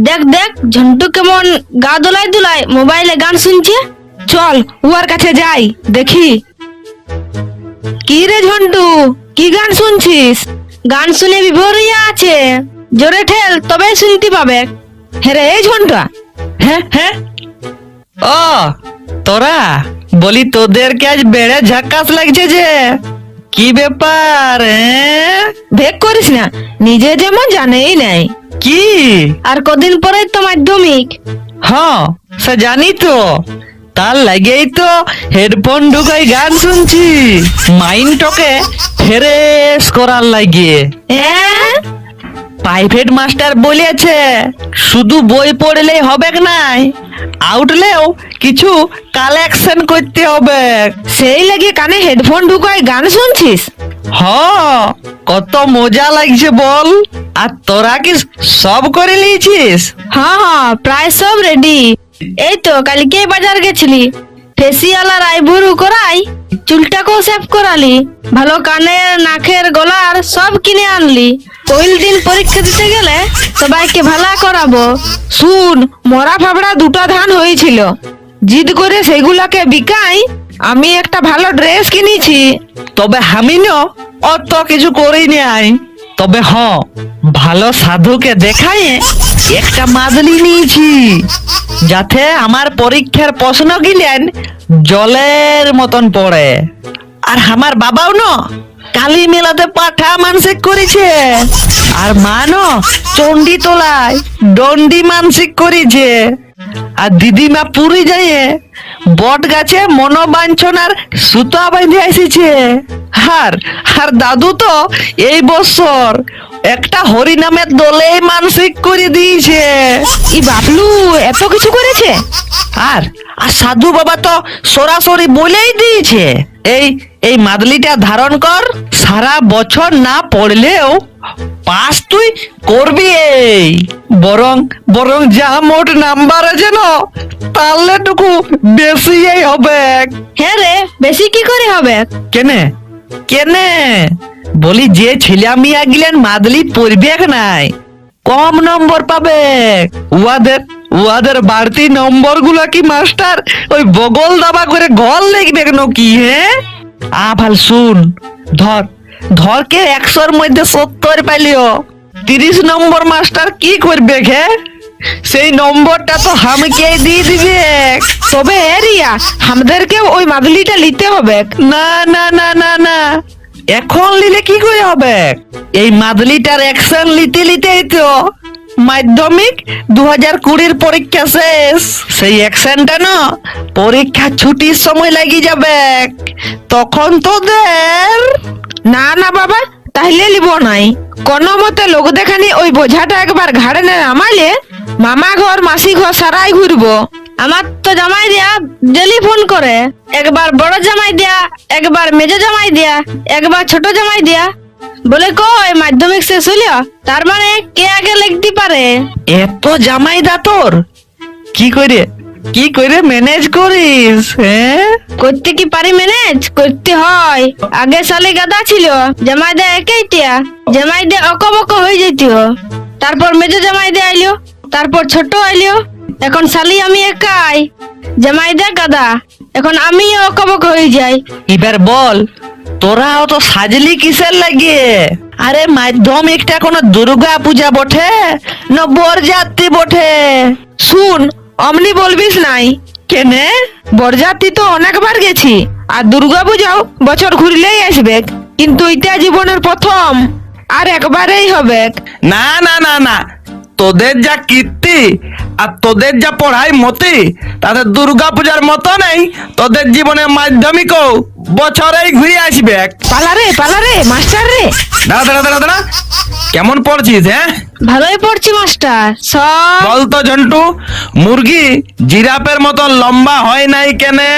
দেখ দেখ ঝন্টু কেমন গা দোলাই দোলাই মোবাইলে গান শুনছে। চল উয়ার কাছে যাই দেখি। কি রে ঝন্টু, কি গান শুনছিস? গান শুনে বিভোর হইয়া আছে, জোরে ঠেল তবে শুনতে পাবে। হ্যাঁ রে এই ঝন্টুয়া। হ্যাঁ হ্যাঁ, ও তোরা, বলি তোদেরকে আজ বেড়ে ঝাক্কাস লাগছে যে, কি ব্যাপার? ভেক করিস না, নিজে যেমন জানেই নাই। কি? আর কদিন পরে তো মাধ্যমিক। হ্যাঁ সে জানি তো, তার লাগেই তো হেডফোন ঢুকাই গান শুনছি, মাইন্ডটাকে ফ্রেশ করার লাগে। হ্যাঁ, প্রাইভেট মাস্টার বলেছে শুধু বই পড়লেই হবে নাই, আউটলেও কিছু কালেকশন করতে হবে। সেই লাগে কানে হেডফোন ঢুকাই গান শুনছিস? হ, কত মজা লাগছে বল। আর তোরা কি সব করে লিয়েছিস? হ্যাঁ হ্যাঁ, প্রায় সব রেডি। এই তো কালকে বাজার গেছিলি, ফেসিয়াল আর আইব্রো করাই, চুলটাকেও সেভ করালি, ভালো কানের নাকের গলার সব কিনে আনলি। পহিল দিন পরীক্ষা দিতে গেলে সবাইকে ভালো করাবো। শুন, মরা ফাবড়া দুটো ধান হয়েছিল, জিদ করে সেগুলাকে বিকাই আমি একটা ভালো ড্রেস কিনেছি। তবে আমি না অত কিছু করি নাই, তবে ভালো সাধুকে দেখাই একটা মাদলি নিয়েছি, যাতে আমার পরীক্ষার প্রশ্ন গিলেন জলের মতন পড়ে। আর আমার বাবাও না কালী মেলাতে পাঠা মানসিক করেছে, আর মা না চণ্ডী তোলায় দণ্ডি মানসিক করেছে, আর দিদিমা পুরী যাইয়ে বট গাছে মনোবাঞ্ছনার সুতা বেঁধে এসেছে। আর আর দাদু তো এই বছর একটা হরিনামের দলে মানসিক করে দিয়েছে। ই বাবলু এত কিছু করেছে? আর আর সাধু বাবা তো সরাসরি বলেই দিয়েছে, এই এই মাদলিটা ধারণ কর, সারা বছর না পড়লেও পাস তুই করবি। এই বরং বরং যা মোট নাম্বার আছে না, তাহলে টুকু বেশি হবে। হ্যাঁ রে, বেশি কি করে হবে? কেনে কেনে বলি, যে ছেলে মিয়া গিলেন মাদলি পড়বে নাই, কম নম্বর পাবে। উহাদের উহাদের বাড়তি নম্বর গুলা কি মাস্টার ওই বগল দাবা করে ঘর লিখবে কেন কি? হ্যাঁ ভাল শুন, ধর ধর কে 100-র মধ্যে 70 পাইলিও, 30 নম্বর মাস্টার কি করবে? সেই নম্বরটা তো হামকে দিয়ে দিবে। তবে রিয়া, আমাদেরকে ওই মাদলিটা নিতে হবে। না না না না না, এখন নিলে কি করে হবে? এই মাদলিটার অ্যাকশন নিতে নিতেই তো মাধ্যমিক 2020-র পরীক্ষা শেষ। সেই অ্যাকশনটা না পরীক্ষা ছুটির সময় লাগি যাবে, তখন তোদের। না না বাবা, তাহলে লিব নাই। কোনো মতে লোক দেখানি ওই বোঝাটা একবার ঘাড়ে নামাইলে মামা ঘর মাসি ঘর সারাই ঘুরবো। আমার তো জামাই দেয়া ডেলি ফোন করে, একবার বড় জামাই দেয়া, একবার মেজো জামাই দেয়া, একবার ছোট জামাই দেয়া, বলে কই মাধ্যমিক শেষ হইল, তার মানে কে আগে লিখতে পারে। এত জামাইদা তোর, কি করে ম্যানেজ করিস? করতে কি পারি ম্যানেজ, করতে হয়। আগে সালে গাদা ছিল, জামাই দেয়া একইটিয়া, জামাই দেয়া অকবক হয়ে যেত, তারপর মেজো জামাই দেয়া আইলো, তারপর ছোট আইলো, এখন শালি আমি একাই, জামাই দেয়া গাদা, এখন আমিও অকবক হয়ে যাই। এবার বল, তোরা অত সাজলি কিসের লাগে? আরে মাধ্যমিকটা কোনো দুর্গা পূজা বটে না বরযাত্রী বটে? শুন, অমনি বলবিস নাই। কেনে? বরযাত্রী তো অনেকবার গেছি, আর দুর্গা পূজাও বছর ঘুরলেই আসবে, কিন্তু এটা জীবনের প্রথম, আর একবারেই হবে। না না না না, তোদের যা কীর্তি আর তোদের যা পড়াই মতি, তাদের দুর্গা পূজার মতো নেই। তোদের জীবনে মাধ্যমিকও বছরেই ঘুরে আসবে। পালারে মাস্টার রে। দাঁড়া দাঁড়া দাঁড়া দাঁড়া, কেমন পড়ছিস? ভালোই পড়ছি মাস্টার। সব বলতো ঝন্টু, মুরগি জিরাফের মতো লম্বা হয় নাই কেনে?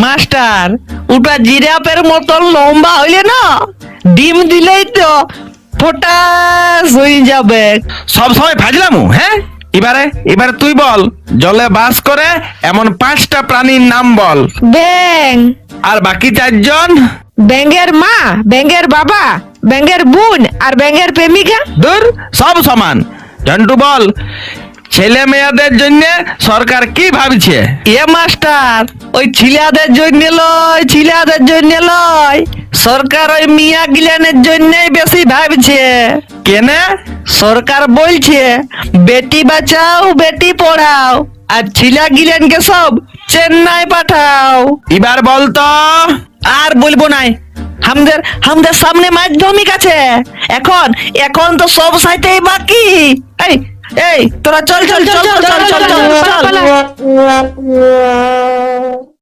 মাস্টার, ওটা জিরাফের মতন লম্বা হইলে না, ডিম দিলেই তো ফোটাস হয়ে যাবে। সব সময় ফাজলামু। এবারে তুই বল, জলে বাস করে এমন 5টা প্রাণীর নাম বল। ব্যাং, আর বাকি 4জন? ব্যাঙের মা, ব্যাঙের বাবা, ব্যাঙের বোন আর ব্যাঙের প্রেমিকা? দূর, সব সমান। ঝন্টু বল, ছেলে মেয়েদের জন্য সরকার কি ভাবছে? এ মাস্টার, ওই ছিলাদের জন্য লয়, সরকার ওই মিয়া গিলানের জন্যই বেশি ভাবছে। কেনে? সরকার বলছে বেটি বাঁচাও বেটি পড়াও, আর ছিলা গিলানকে সব চেন্নাই পাঠাও। এবার বলতো। আর বলবো নাই, আমাদের সামনে মাধ্যমিক আছে, এখন তো সব সাইতেই বাকি। এই এই তোরা চল চল চল চল চল চল চল চল।